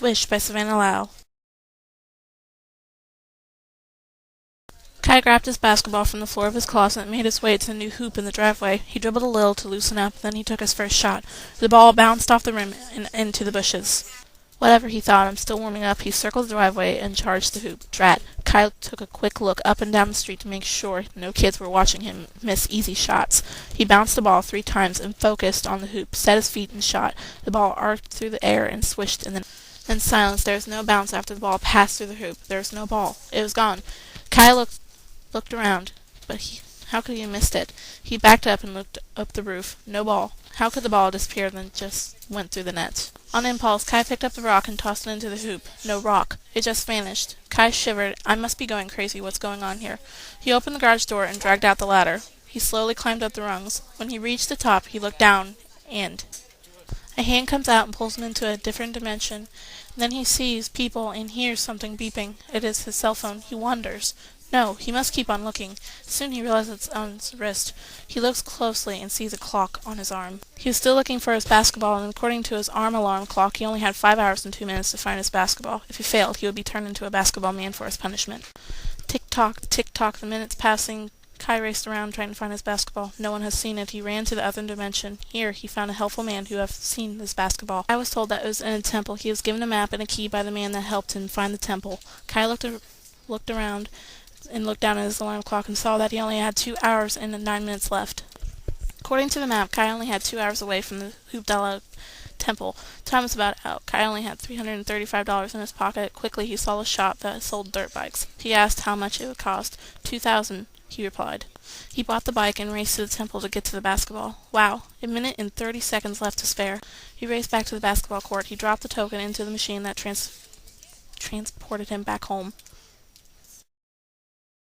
Swish by Savannah. Kai grabbed his basketball from the floor of his closet and made his way to the new hoop in the driveway. He dribbled a little to loosen up, then he took his first shot. The ball bounced off the rim and into the bushes. Whatever, he thought, I'm still warming up. He circled the driveway and charged the hoop. Drat. Kai took a quick look up and down the street to make sure no kids were watching him miss easy shots. He bounced the ball 3 times and focused on the hoop, set his feet and shot. The ball arced through the air and swished in silence. There was no bounce after the ball passed through the hoop. There was no ball. It was gone. Kai looked around, but how could he have missed it? He backed up and looked up the roof. No ball. How could the ball disappear then just went through the net? On impulse, Kai picked up the rock and tossed it into the hoop. No rock. It just vanished. Kai shivered. I must be going crazy. What's going on here? He opened the garage door and dragged out the ladder. He slowly climbed up the rungs. When he reached the top, he looked down, and a hand comes out and pulls him into a different dimension. Then he sees people and hears something beeping. It is his cell phone. He wonders. No, he must keep on looking. Soon he realizes it's on his wrist. He looks closely and sees a clock on his arm. He was still looking for his basketball, and according to his arm alarm clock, he only had 5 hours and 2 minutes to find his basketball. If he failed, he would be turned into a basketball man for his punishment. Tick-tock, tick-tock, the minutes passing. Kai raced around trying to find his basketball. No one has seen it. He ran to the other dimension. Here, he found a helpful man who had seen his basketball. Kai was told that it was in a temple. He was given a map and a key by the man that helped him find the temple. Kai looked around and looked down at his alarm clock and saw that he only had 2 hours and 9 minutes left. According to the map, Kai only had 2 hours away from the Hoopdala temple. Time was about out. Kai only had $335 in his pocket. Quickly, he saw a shop that sold dirt bikes. He asked how much it would cost. $2,000, he replied. He bought the bike and raced to the temple to get to the basketball. Wow, a minute and 30 seconds left to spare. He raced back to the basketball court. He dropped the token into the machine that transported him back home.